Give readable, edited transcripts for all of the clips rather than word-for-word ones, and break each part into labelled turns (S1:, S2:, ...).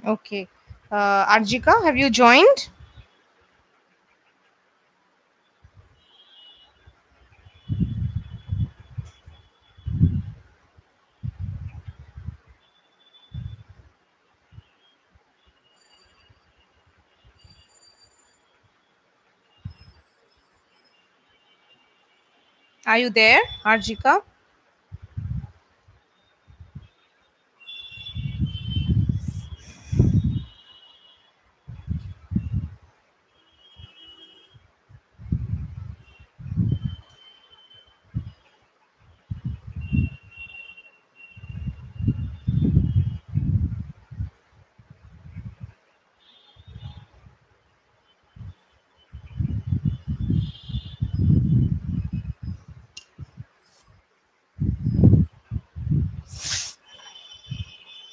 S1: Okay. Arjika, have you joined? Are you there, Arjika?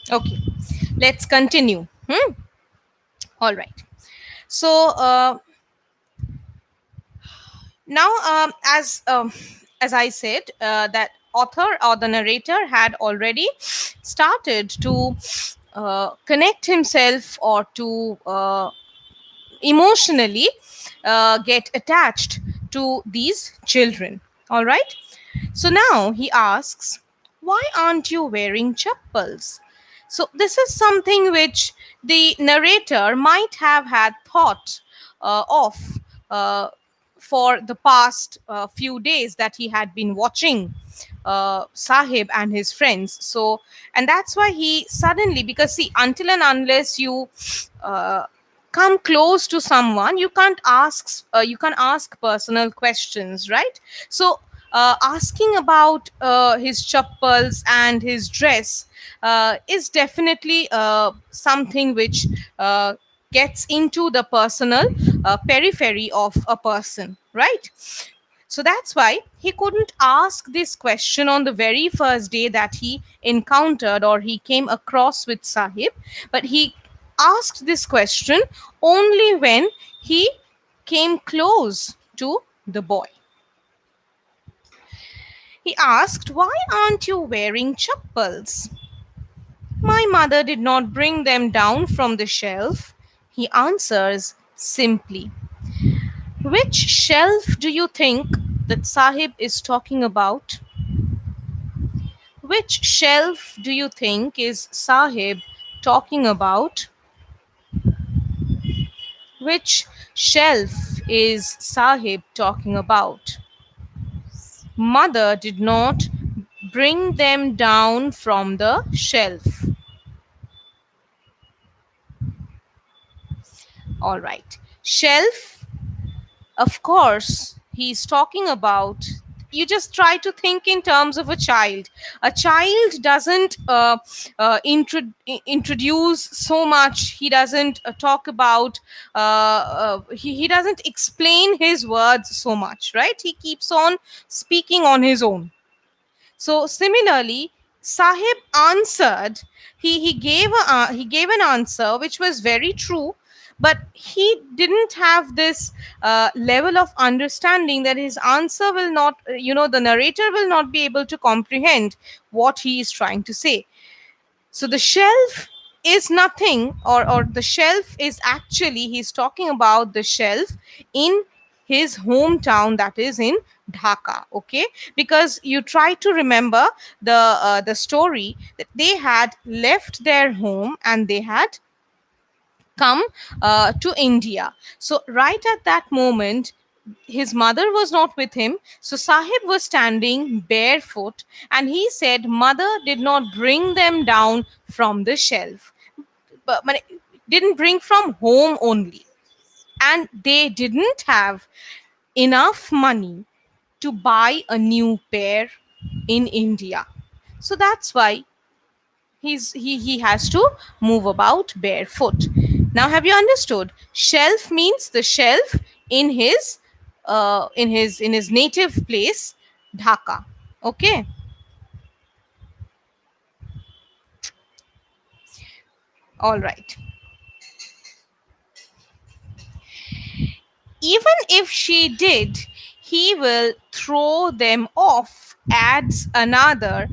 S1: Okay. Let's continue. All right. So now, as I said, that author or the narrator had already started to connect himself or to emotionally get attached to these children. All right. So now he asks, "Why aren't you wearing chappals?" So this is something which the narrator might have had thought of uh, for the past few days that he had been watching Sahib and his friends. So, and that's why he suddenly, because see, until and unless you uh, come close to someone, you can ask personal questions, right? So asking about his chappals and his dress is definitely something which gets into the personal periphery of a person, right? So that's why he couldn't ask this question on the very first day that he encountered or he came across with Sahib, but he asked this question only when he came close to the boy. He asked, "Why aren't you wearing chappals?" "My mother did not bring them down from the shelf," he answers simply. Which shelf do you think that Sahib is talking about? Which shelf do you think is Sahib talking about? Which shelf is Sahib talking about? Mother did not bring them down from the shelf. All right. Shelf, of course, he's talking about. You just try to think in terms of a child. A child doesn't introduce so much. He doesn't talk about, he doesn't explain his words so much, right? He keeps on speaking on his own. So similarly, Sahib answered. He gave an answer which was very true, but he didn't have this level of understanding that his answer will not, the narrator will not be able to comprehend what he is trying to say. So the shelf is nothing, or the shelf is actually, he's talking about the shelf in his hometown, that is in Dhaka. Okay, because you try to remember the story that they had left their home and they had come to India. So right at that moment, his mother was not with him. So Sahib was standing barefoot, and he said, "Mother did not bring them down from the shelf, but didn't bring from home only. And they didn't have enough money to buy a new pair in India. So that's why he has to move about barefoot." Now have you understood? Shelf means the shelf in his in his native place, Dhaka. Okay. All right. Even if she did, he will throw them off, adds another,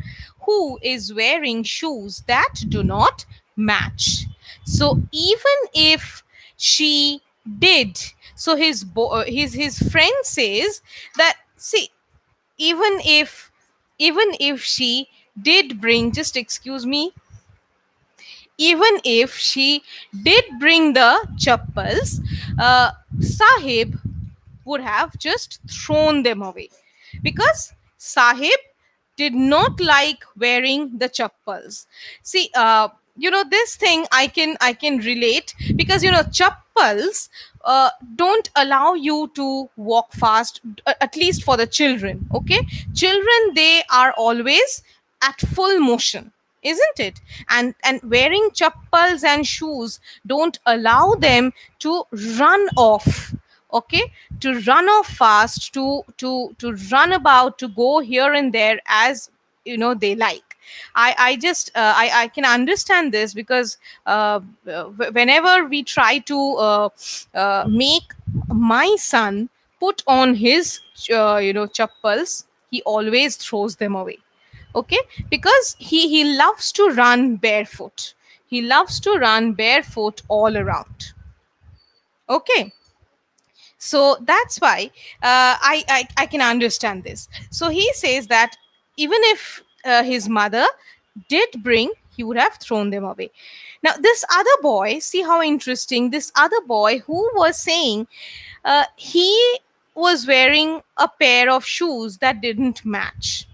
S1: who is wearing shoes that do not match. So even if she did, so his friend says that, see, even if she did bring, just excuse me, even if she did bring the chappals, Sahib would have just thrown them away, because Sahib did not like wearing the chappals. See, this thing I can relate, because chappals don't allow you to walk fast, at least for the children. Okay, children, they are always at full motion, isn't it? And wearing chappals and shoes don't allow them to run off. Okay, to run off fast, to run about, to go here and there as they like. I can understand this, because whenever we try to make my son put on his chappals, he always throws them away. Okay, because he loves to run barefoot. He loves to run barefoot all around. Okay, so that's why I can understand this. So he says that even if his mother did bring, he would have thrown them away. Now this other boy, see how interesting, this other boy who was saying he was wearing a pair of shoes that didn't match,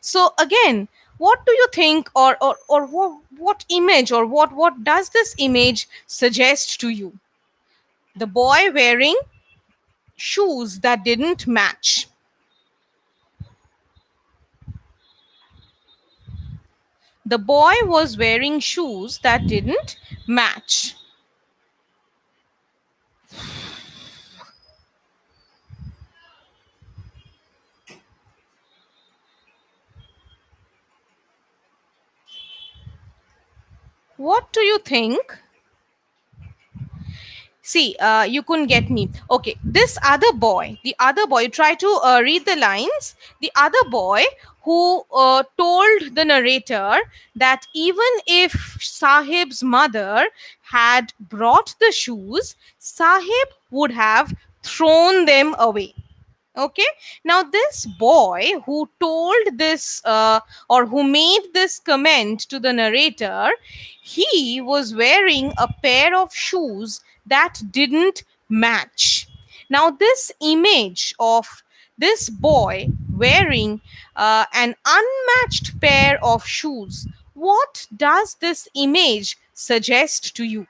S1: so again, what do you think, or what image, or what does this image suggest to you? The boy wearing shoes that didn't match. The boy was wearing shoes that didn't match. What do you think? See, you couldn't get me. Okay, this other boy, try to read the lines. The other boy who told the narrator that even if Sahib's mother had brought the shoes, Sahib would have thrown them away. Okay, now this boy who told this or who made this comment to the narrator, he was wearing a pair of shoes that didn't match. Now this image of this boy wearing an unmatched pair of shoes, what does this image suggest to you?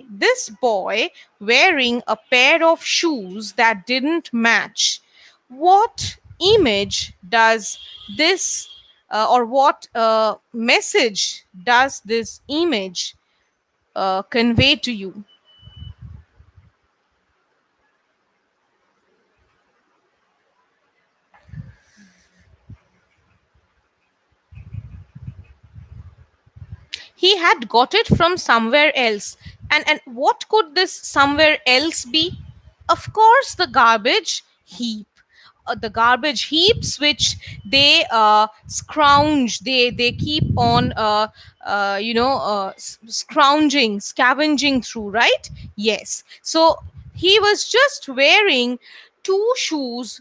S1: This boy wearing a pair of shoes that didn't match. What image does this, or what message does this image convey to you? He had got it from somewhere else. And what could this somewhere else be? Of course, the garbage heap. The garbage heaps which they scrounge, they keep on scavenging through, right? Yes, so he was just wearing two shoes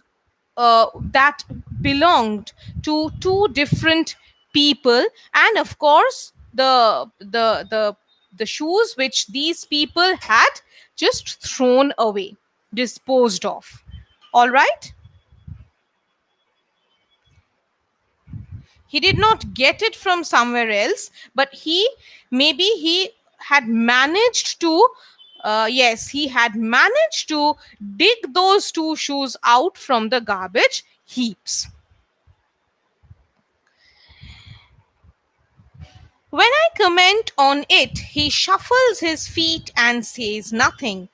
S1: that belonged to two different people, and of course the shoes which these people had just thrown away, disposed of. All right, he did not get it from somewhere else, but he had managed to yes, he had managed to dig those two shoes out from the garbage heaps. When I comment on it, he shuffles his feet and says nothing.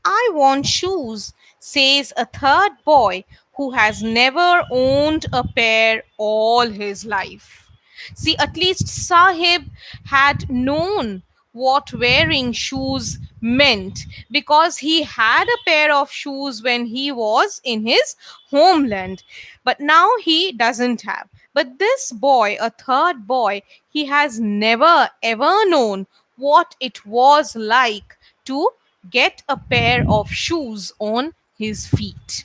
S1: I want shoes, says a third boy who has never owned a pair all his life. See, at least Sahib had known what wearing shoes meant, because he had a pair of shoes when he was in his homeland, but now he doesn't have. But this boy, a third boy, he has never ever known what it was like to get a pair of shoes on his feet.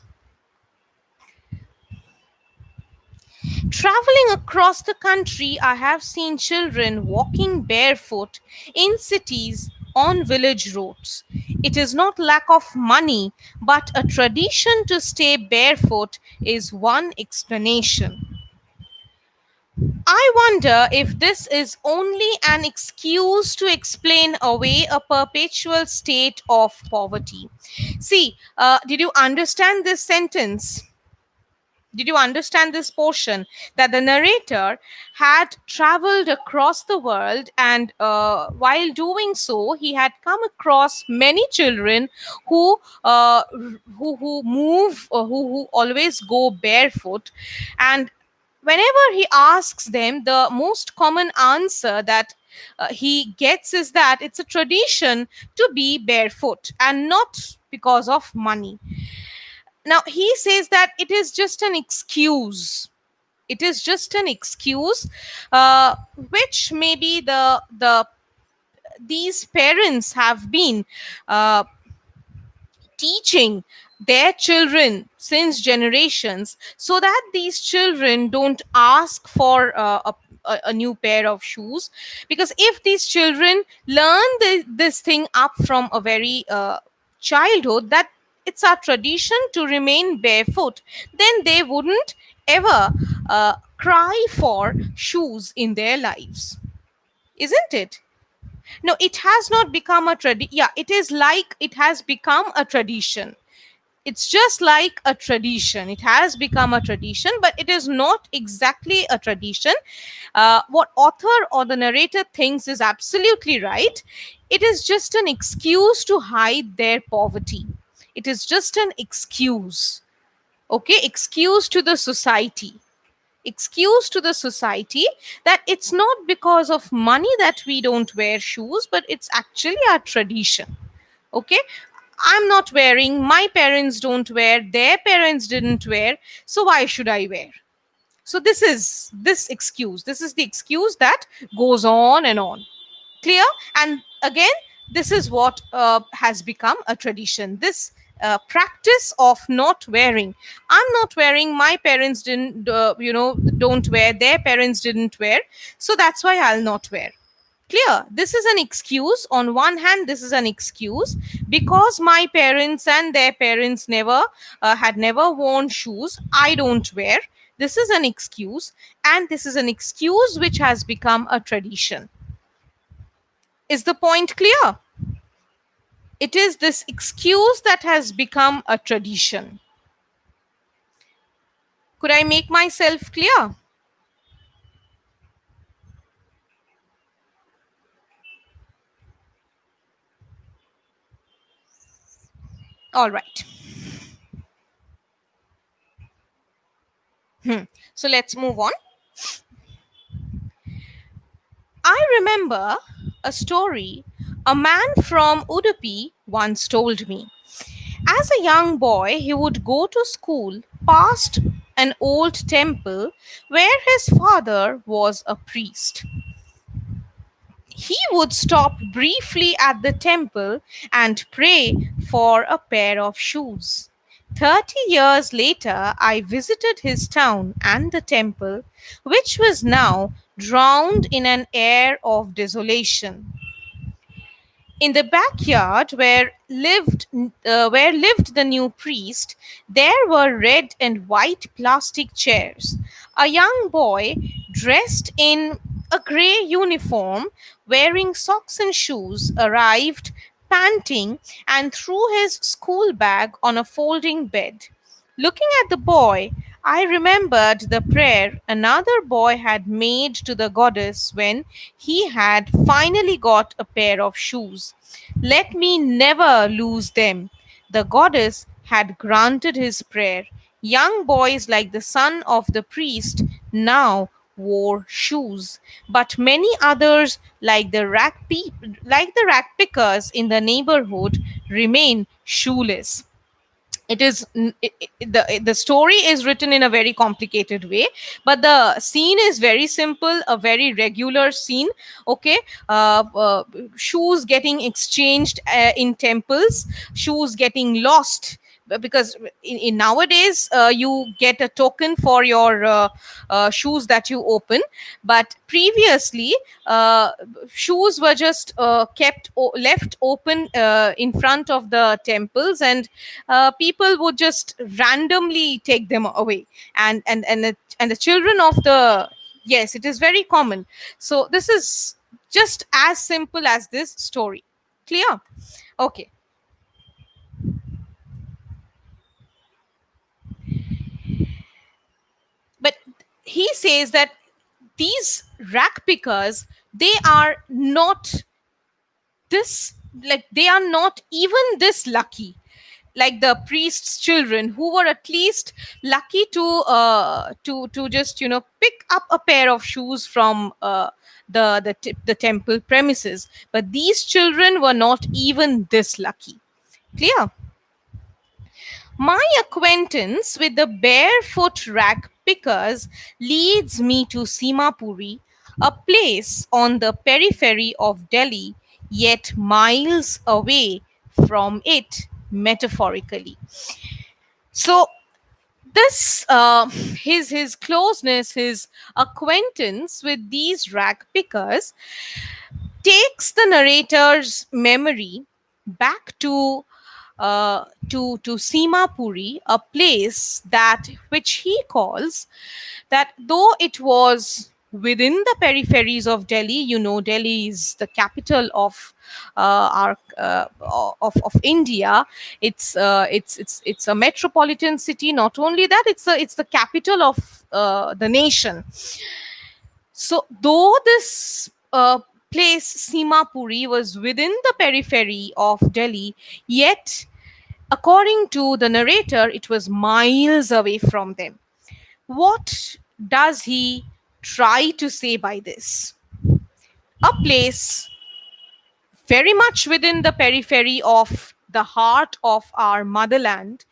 S1: Traveling across the country, I have seen children walking barefoot in cities on village roads. It is not lack of money, but a tradition to stay barefoot is one explanation. I wonder if this is only an excuse to explain away a perpetual state of poverty. See, did you understand this sentence? Did you understand this portion that the narrator had traveled across the world, and while doing so he had come across many children who who move, who always go barefoot, and whenever he asks them, the most common answer that he gets is that it's a tradition to be barefoot and not because of money. Now he says that it is just an excuse. It is just an excuse, which maybe the these parents have been uh, teaching their children since generations, so that these children don't ask for a new pair of shoes. Because if these children learn this thing up from a very childhood, that it's our tradition to remain barefoot, then they wouldn't ever cry for shoes in their lives, isn't it? No, it has not become a tradition. Yeah, it is like it has become a tradition. It's just like a tradition. It has become a tradition, but it is not exactly a tradition. What author or the narrator thinks is absolutely right. It is just an excuse to hide their poverty. It is just an excuse. Okay, excuse to the society. Excuse to the society that it's not because of money that we don't wear shoes, but it's actually our tradition. Okay, I'm not wearing, my parents don't wear, their parents didn't wear, so why should I wear? So this is the excuse that goes on and on. Clear? And again, this is what has become a tradition, this practice of not wearing. I'm not wearing, my parents didn't don't wear, their parents didn't wear, so that's why I'll not wear. Clear? This is an excuse. On one hand, this is an excuse because my parents and their parents never had never worn shoes, I don't wear. This is an excuse, and this is an excuse which has become a tradition. Is the point clear? It is this excuse that has become a tradition. Could I make myself clear? All right. So let's move on. I remember a story a man from Udupi once told me. As a young boy, he would go to school past an old temple where his father was a priest. He would stop briefly at the temple and pray for a pair of shoes. 30 years later, I visited his town and the temple, which was now drowned in an air of desolation. In the backyard where lived the new priest, there were red and white plastic chairs. A young boy dressed in a gray uniform, wearing socks and shoes, arrived panting and threw his school bag on a folding bed. Looking at the boy, I remembered the prayer another boy had made to the goddess when he had finally got a pair of shoes. Let me never lose them. The goddess had granted his prayer. Young boys like the son of the priest now wore shoes, but many others, like the rat pickers in the neighborhood, remain shoeless. It is the story is written in a very complicated way, but the scene is very simple, a very regular scene. Okay. Shoes getting exchanged in temples, shoes getting lost. Because in nowadays, you get a token for your shoes that you open, but previously, uh, shoes were just left open in front of the temples, and people would just randomly take them away. And the children of the, yes, it is very common. So this is just as simple as this story. Clear? Okay. But he says that these rack pickers, they are not this, like they are not even this lucky, like the priest's children, who were at least lucky to just pick up a pair of shoes from the temple premises. But these children were not even this lucky. Clear? My acquaintance with the barefoot rag pickers leads me to Simapuri, a place on the periphery of Delhi, yet miles away from it, metaphorically. So this his closeness, his acquaintance with these rag pickers takes the narrator's memory back to Simapuri, a place that which he calls, that though it was within the peripheries of Delhi. Delhi is the capital of our of India. It's a metropolitan city. Not only that, it's the capital of the nation. So, though this place Simapuri was within the periphery of Delhi, yet according to the narrator, it was miles away from them. What does he try to say by this? A place very much within the periphery of the heart of our motherland,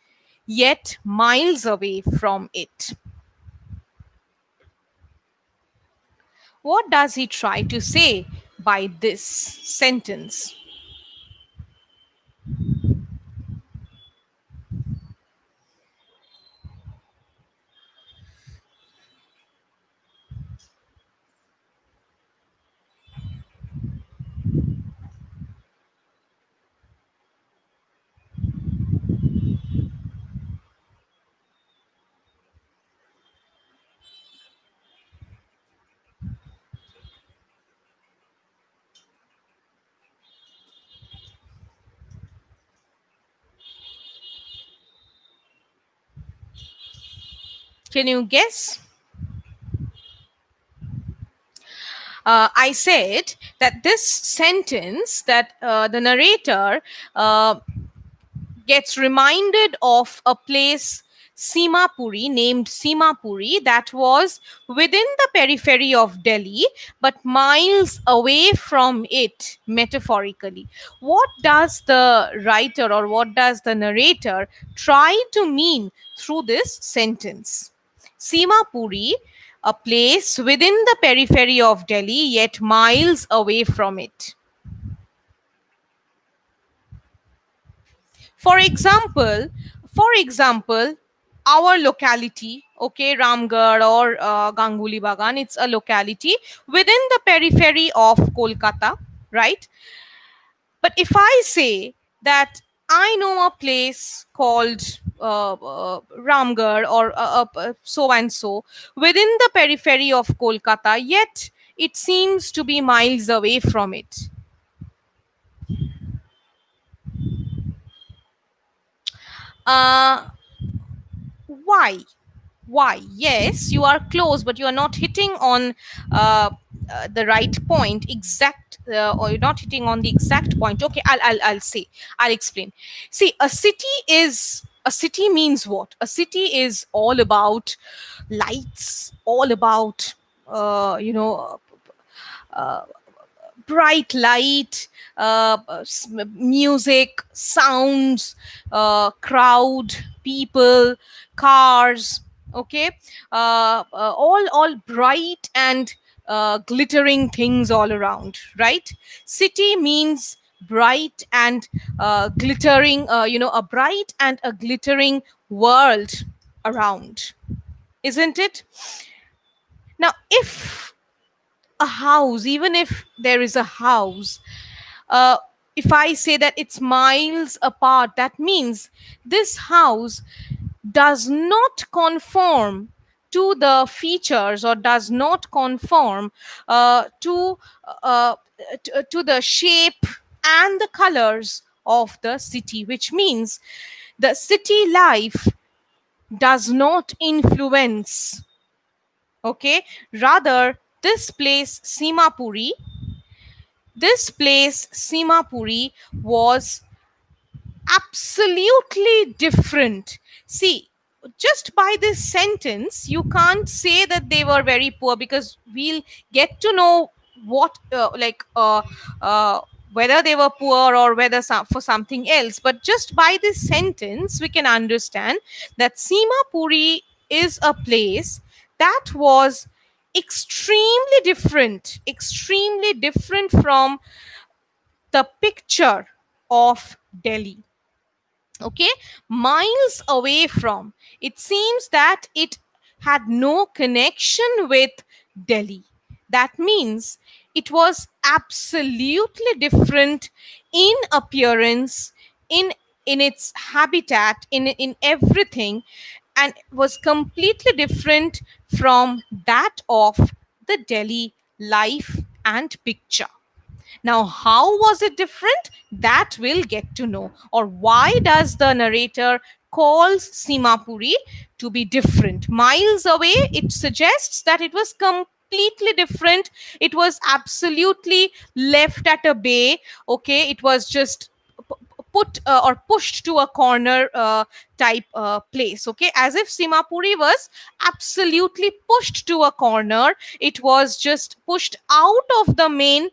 S1: yet miles away from it. What does he try to say by this sentence? Can you guess? I said that this sentence, that the narrator uh, gets reminded of a place, Simapuri, named Simapuri, that was within the periphery of Delhi, but miles away from it, metaphorically. What does the writer, or what does the narrator try to mean through this sentence? Simapuri, a place within the periphery of Delhi, yet miles away from it. For example, for example, our locality, okay, Ramgarh or Ganguli Bagan, it's a locality within the periphery of Kolkata, right? But if I say that I know a place called Ramgarh, or so and so within the periphery of Kolkata, yet it seems to be miles away from it. Uh, why? Why? Yes, you are close, but you are not hitting on the right point, exact, or you're not hitting on the exact point. Okay, I'll say, I'll explain. See, a city means what? A city is all about lights, all about uh, you know bright light, music, sounds, crowd, people, cars. Okay, all bright and glittering things all around. Right? City means bright and glittering. A bright and a glittering world around, isn't it? Now, if a house, even if there is a house, uh, if I say that it's miles apart, that means this house does not conform to the features, or does not conform uh, to the shape and the colors of the city, which means the city life does not influence. Okay, rather this place Simapuri was absolutely different. See, just by this sentence, you can't say that they were very poor, because we'll get to know what, uh, whether they were poor or whether for something else. But just by this sentence, we can understand that Simapuri is a place that was extremely different from the picture of Delhi. Okay, miles away from. It seems that it had no connection with Delhi. That means it was absolutely different in appearance, in its habitat, in everything, and was completely different from that of the Delhi life and picture. Now, how was it different? That we'll get to know. Or why does the narrator calls Simapuri to be different? Miles away, it suggests that it was completely different. It was absolutely left at a bay. Okay, it was just put or pushed to a corner type place. Okay, as if Simapuri was absolutely pushed to a corner. It was just pushed out of the main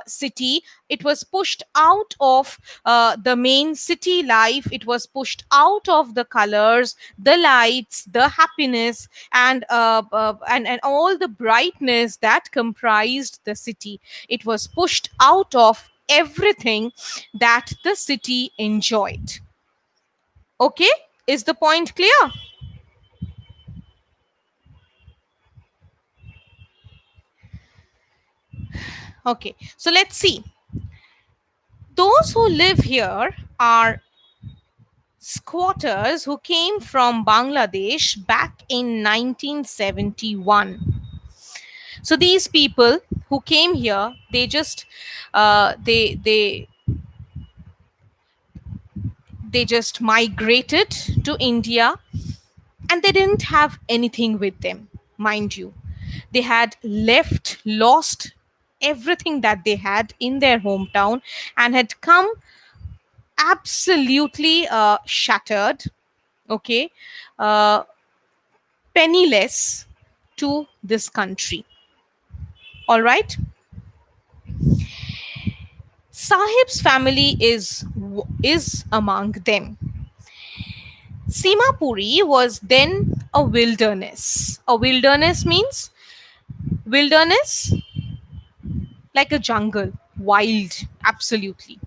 S1: city. It was pushed out of the main city life. It was pushed out of the colors, the lights, the happiness, and all the brightness that comprised the city. It was pushed out of everything that the city enjoyed. Okay, is the point clear? Okay, so let's see. Those who live here are squatters who came from Bangladesh back in 1971. So these people who came here, they just they just migrated to India, and they didn't have anything with them, mind you. They had lost everything that they had in their hometown, and had come absolutely shattered, okay, uh, penniless to this country. All right. Sahib's family is among them. Simapuri was then a wilderness. A wilderness means wilderness like a jungle, wild, absolutely.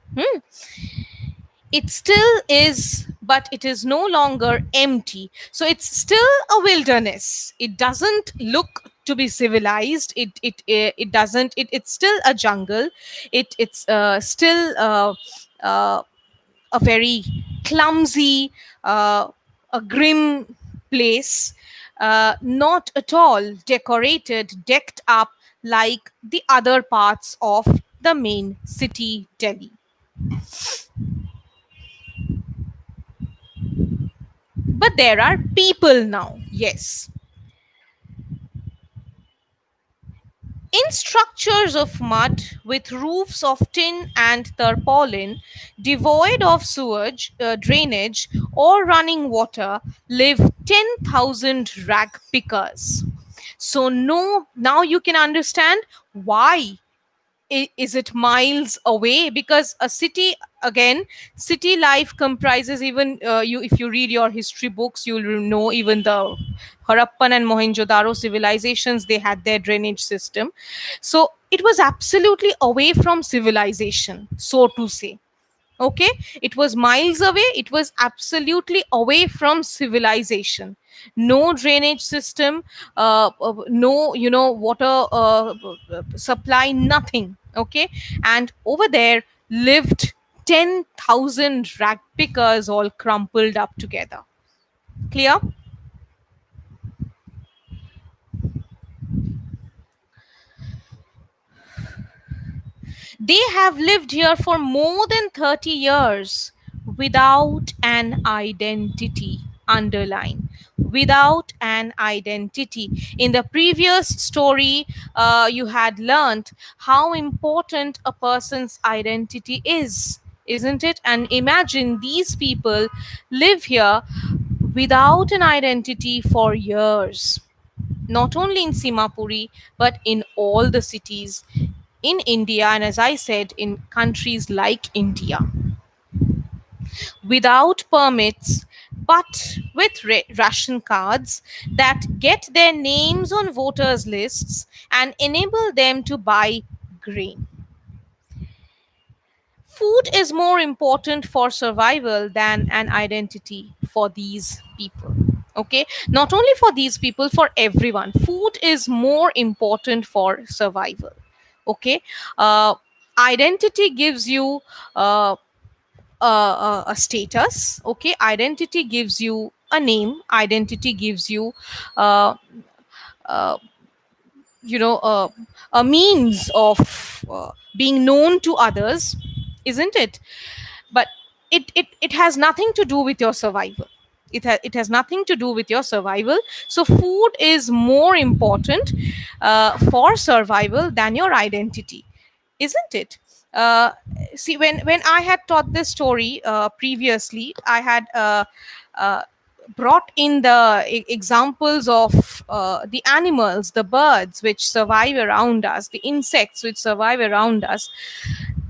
S1: It still is, but it is no longer empty. So it's still a wilderness. It doesn't look to be civilized. It doesn't. It's still a jungle. It's still uh, a very clumsy, a grim place, not at all decorated, decked up like the other parts of the main city, Delhi. But there are people now, yes. In structures of mud with roofs of tin and tarpaulin, devoid of sewage, drainage, or running water, live 10,000 rag pickers. So, no, now you can understand why Is it miles away? Because a city, again, city life comprises, even you, if you read your history books, you'll know even the Harappan and Mohenjo-daro civilizations, they had their drainage system. So it was absolutely away from civilization, so to say. Okay, it was miles away, it was absolutely away from civilization. No drainage system, no, water supply, nothing. Okay, and over there lived 10,000 rag pickers, all crumpled up together. Clear? They have lived here for more than 30 years without an identity. Underline, without an identity. In the previous story, you had learned how important a person's identity is, isn't it? And imagine these people live here without an identity for years, not only in Simapuri, but in all the cities in India, and as I said, in countries like India, without permits, but with ration cards that get their names on voters' lists and enable them to buy grain. Food is more important for survival than an identity for these people. Okay, not only for these people, for everyone, food is more important for survival. Okay, uh, identity gives you uh, a status. Okay, identity gives you a name, identity gives you uh, uh, a means of being known to others, isn't it? But it has nothing to do with your survival. It has nothing to do with your survival. So food is more important for survival than your identity, isn't it? uh, See, when I had taught this story previously, I had uh, brought in the examples of the animals, the birds which survive around us, the insects which survive around us.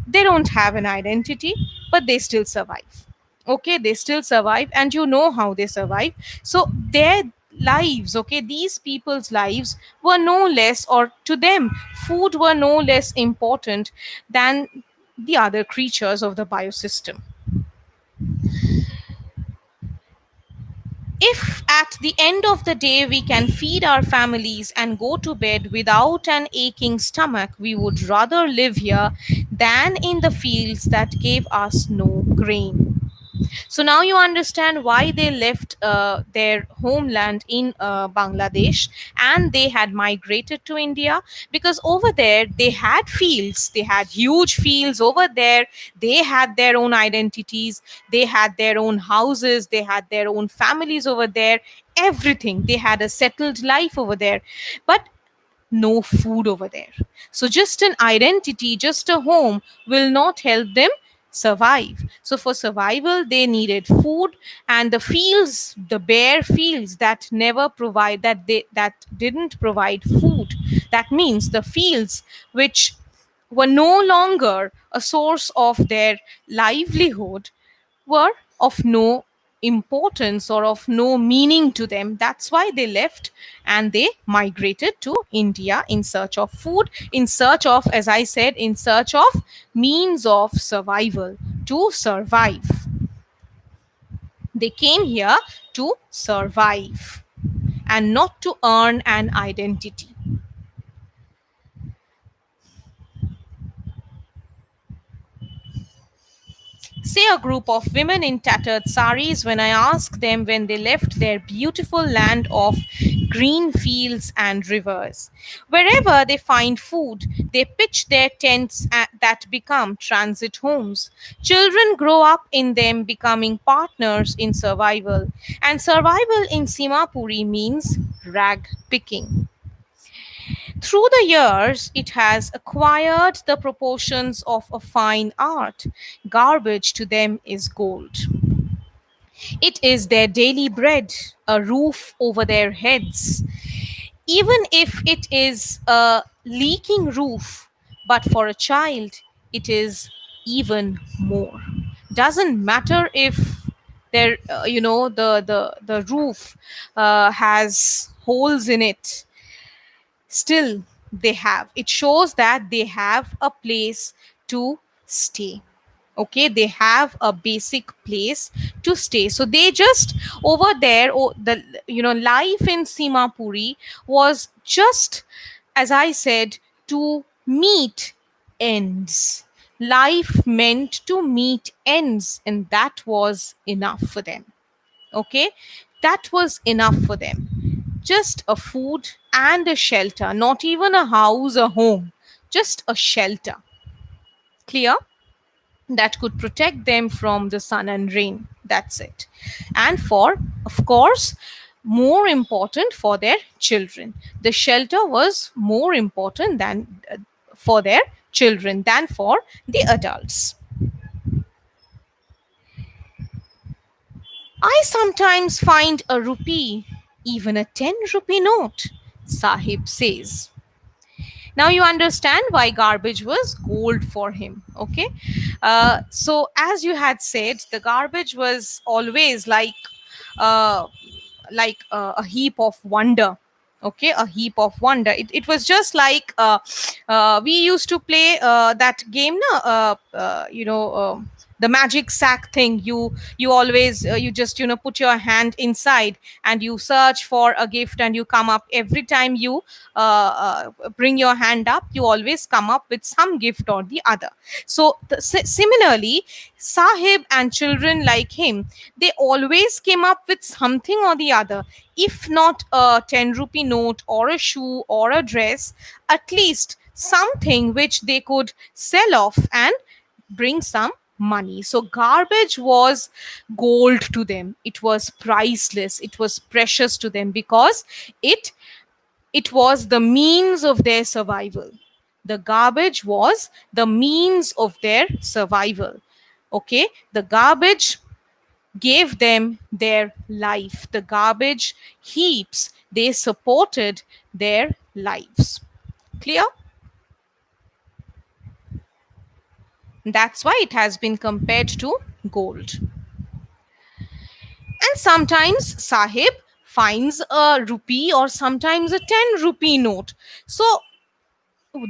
S1: They don't have an identity, but they still survive. Okay, they still survive, and you know how they survive. So their lives, okay, these people's lives were no less, or to them, food were no less important than the other creatures of the biosystem. If at the end of the day we can feed our families and go to bed without an aching stomach, we would rather live here than in the fields that gave us no grain. So now you understand why they left their homeland in Bangladesh and they had migrated to India, because over there they had fields, they had huge fields over there, they had their own identities, they had their own houses, they had their own families over there, everything. They had a settled life over there. But no food over there. So, just an identity, just a home will not help them survive. So, for survival, they needed food, and the fields, the bare fields that never provide that didn't provide food. That means the fields which were no longer a source of their livelihood were of no importance or of no meaning to them. That's why they left and they migrated to India in search of food, in search of, as I said, in search of means of survival, to survive. They came here to survive and not to earn an identity. Say a group of women in tattered saris when I ask them when they left their beautiful land of green fields and rivers. Wherever they find food, they pitch their tents that become transit homes. Children grow up in them, becoming partners in survival. And survival in Simapuri means rag picking. Through the years, it has acquired the proportions of a fine art. Garbage to them is gold. It is their daily bread, a roof over their heads. Even if it is a leaking roof, But for a child, it is even more. Doesn't matter if there, the roof has holes in it. Still, they have. It shows that they have a place to stay. Okay, they have a basic place to stay. So they just over there, the life in Simapuri was just, as I said, to meet ends. Life meant to meet ends, and that was enough for them. Okay, that was enough for them. Just a food and a shelter, not even a house, a home, just a shelter. Clear? That could protect them from the sun and rain. That's it. And for, of course, more important for their children. The shelter was more important than for their children than for the adults. I sometimes find a rupee, even a 10 rupee note, Sahib says. Now you understand why garbage was gold for him. Okay, so as you had said, the garbage was always uh, a heap of wonder. Okay, a heap of wonder. It was just like we used to play that game na, the magic sack thing. You always you just put your hand inside and you search for a gift, and you come up every time you bring your hand up, you always come up with some gift or the other. So similarly, Sahib and children like him, they always came up with something or the other. If not a 10 rupee note or a shoe or a dress, at least something which they could sell off and bring some money. So garbage was gold to them. It was priceless. It was precious to them because it it was the means of their survival. The garbage was the means of their survival. Okay, the garbage gave them their life. The garbage heaps, they supported their lives. Clear? That's why it has been compared to gold. And sometimes Sahib finds a rupee or sometimes a 10 rupee note. So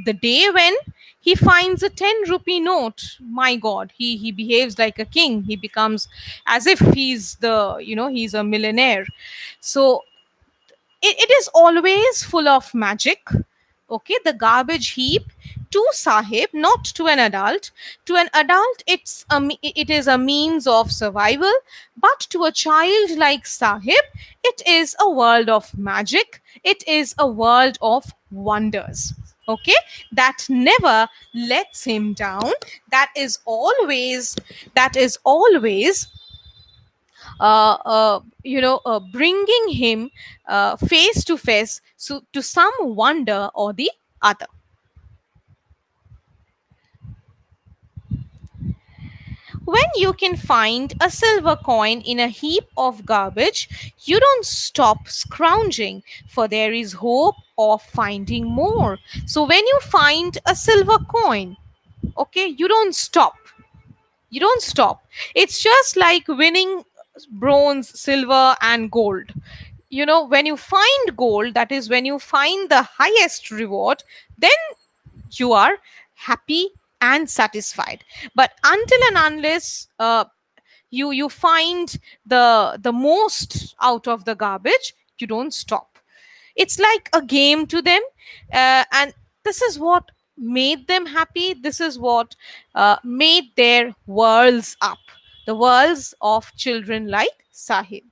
S1: the day when he finds a 10 rupee note, my god, he behaves like a king. He becomes as if he's a millionaire. So it is always full of magic. Okay, the garbage heap to Sahib, not to an adult. To an adult, it is a means of survival, but to a child like Sahib, it is a world of magic. It is a world of wonders. Okay, that never lets him down. That is always bringing him face to face to some wonder or the other. When you can find a silver coin in a heap of garbage, you don't stop scrounging, for there is hope of finding more. So, when you find a silver coin, okay, you don't stop. You don't stop. It's just like winning bronze, silver, and gold. When you find gold, that is when you find the highest reward, then you are happy and satisfied. But until and unless you find the most out of the garbage, you don't stop. It's like a game to them, and this is what made them happy. This is what made their worlds up, the worlds of children like Sahib.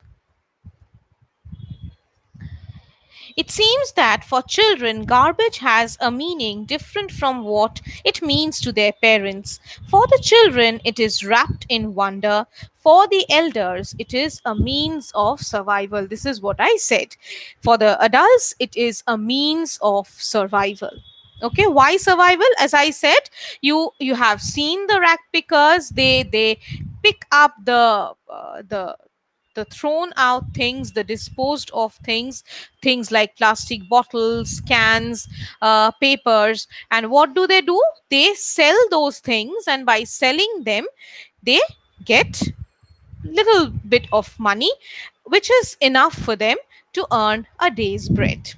S1: It seems that for children, garbage has a meaning different from what it means to their parents. For the children, it is wrapped in wonder. For the elders, it is a means of survival. This is what I said. For the adults, it is a means of survival. Okay, why survival? As I said, you have seen the rag pickers. They pick up the the thrown out things, the disposed of things, things like plastic bottles, cans, papers. And what do? They sell those things, and by selling them, they get little bit of money, which is enough for them to earn a day's bread.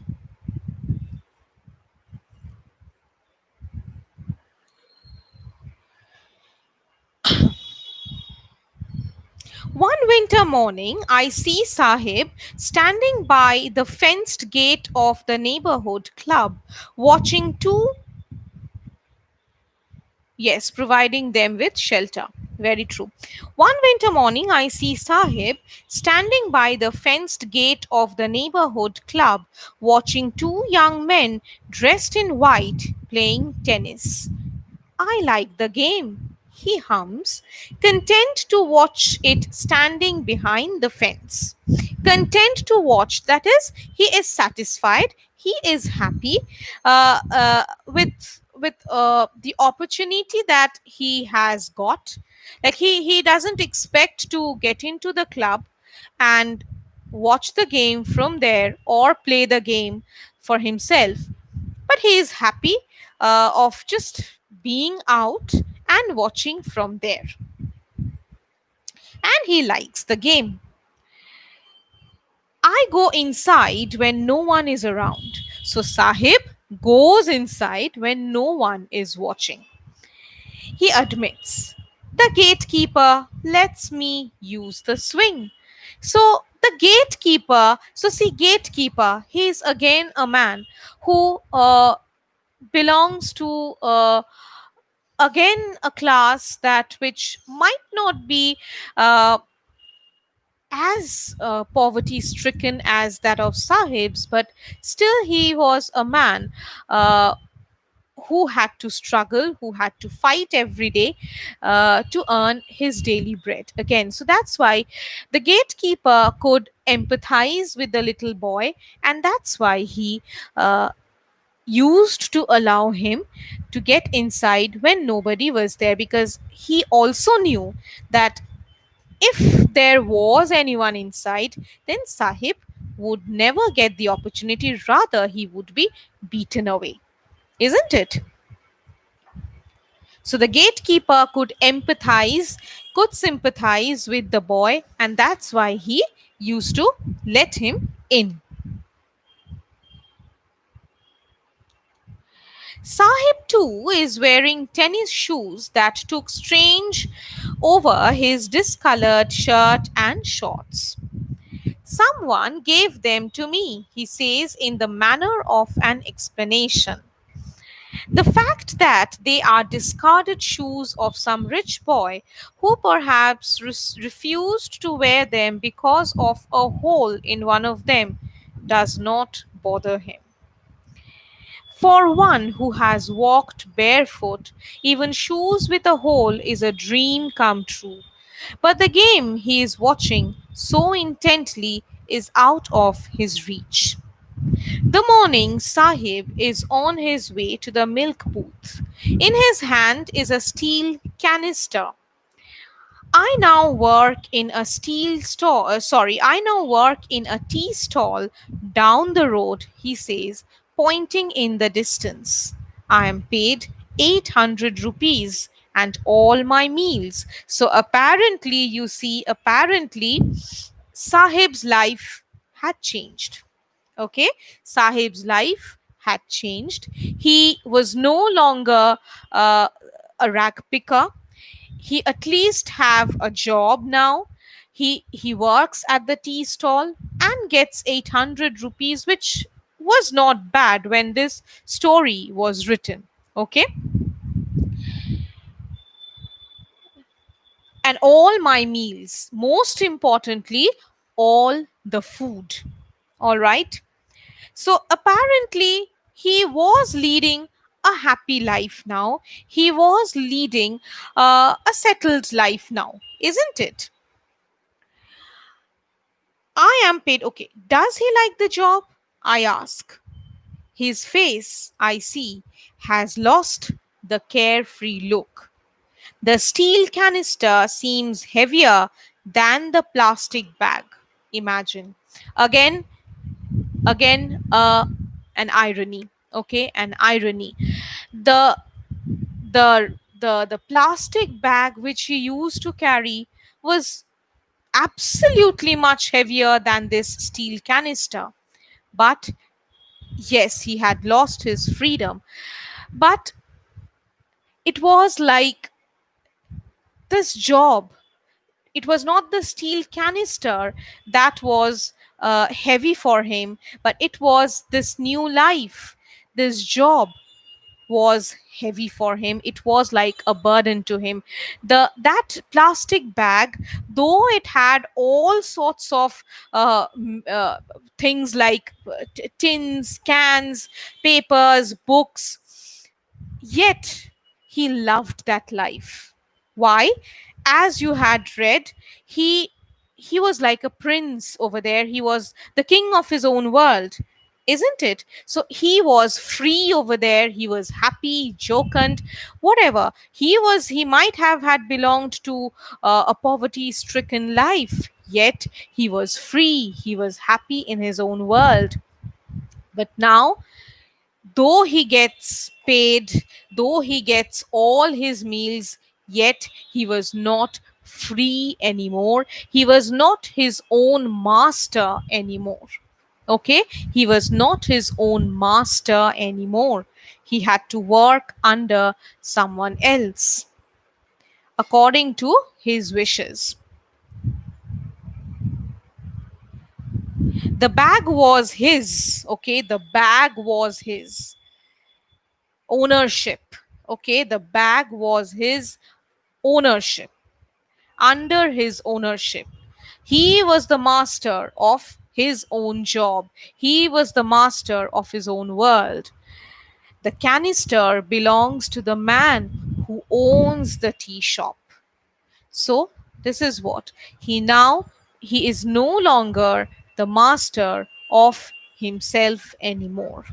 S1: One winter morning, I see Sahib standing by the fenced gate of the neighborhood club, watching two, yes, providing them with shelter. Very true. One winter morning, I see Sahib standing by the fenced gate of the neighborhood club, watching two young men dressed in white playing tennis. I like the game, he hums, content to watch it standing behind the fence. Content to watch, that is, he is satisfied, he is happy with the opportunity that he has got. Like he doesn't expect to get into the club and watch the game from there or play the game for himself, but he is happy of just being out and watching from there, and he likes the game. I go inside when no one is around, so Sahib goes inside when no one is watching. He admits, the gatekeeper lets me use the swing. So the gatekeeper, so see, gatekeeper, he is again a man who belongs to again a class that which might not be uh, as poverty stricken as that of sahibs, but still he was a man uh, who had to struggle, who had to fight every day to earn his daily bread again. So that's why the gatekeeper could empathize with the little boy, and that's why he used to allow him to get inside when nobody was there, because he also knew that if there was anyone inside, then Sahib would never get the opportunity, rather, he would be beaten away. Isn't it? So the gatekeeper could empathize, could sympathize with the boy, and that's why he used to let him in. Sahib too is wearing tennis shoes that took strange over his discolored shirt and shorts. Someone gave them to me, he says in the manner of an explanation. The fact that they are discarded shoes of some rich boy who perhaps refused to wear them because of a hole in one of them does not bother him. For one who has walked barefoot, even shoes with a hole is a dream come true. But the game he is watching so intently is out of his reach. The morning Sahib is on his way to the milk booth. In his hand is a steel canister. I now work in a tea stall down the road, he says, pointing in the distance. I am paid 800 rupees and all my meals. So apparently, you see, apparently, Sahib's life had changed. Okay, Sahib's life had changed. He was no longer uh, a rag picker. He at least have a job now. He works at the tea stall and gets 800 rupees, which was not bad when this story was written. Okay, and all my meals, most importantly, all the food. All right. So apparently, he was leading a happy life now. He was leading a settled life now, isn't it? I am paid. Okay. Does he like the job? I ask. His face, I see, has lost the carefree look. The steel canister seems heavier than the plastic bag. Imagine. Again, again, an irony. Okay, an irony. The the the the plastic bag which he used to carry was absolutely much heavier than this steel canister. But yes, he had lost his freedom. But it was like this job. It was not the steel canister that was heavy for him, but it was this new life. This job was heavy for him. It was like a burden to him. That plastic bag, though it had all sorts of things like tins, cans, papers, books, yet he loved that life. Why? As you had read, he he was like a prince over there. He was the king of his own world, isn't it? So he was free over there. He was happy, jocund, whatever. He might have had belonged to a poverty stricken life, yet he was free. He was happy in his own world. But now, though he gets paid, though he gets all his meals, yet he was not free anymore. He was not his own master anymore. Okay? He was not his own master anymore. He had to work under someone else according to his wishes. The bag was his. Okay? The bag was his ownership. Okay? The bag was his ownership, under his ownership. He was the master of his own job, he was the master of his own world. The canister belongs to the man who owns the tea shop. So, this is what he is no longer the master of himself anymore.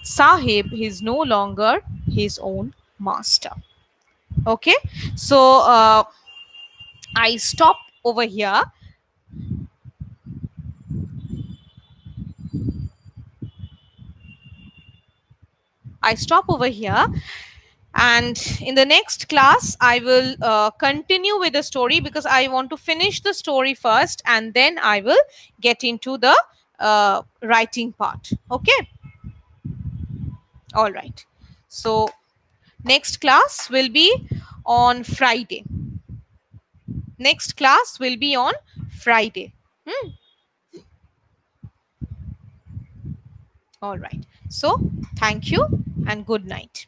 S1: Sahib is no longer his own master. Okay, so I stop over here. I stop over here. And in the next class, I will continue with the story because I want to finish the story first and then I will get into the writing part. Okay. All right. So, next class will be on Friday. Next class will be on Friday. Hmm. All right. So, thank you and good night.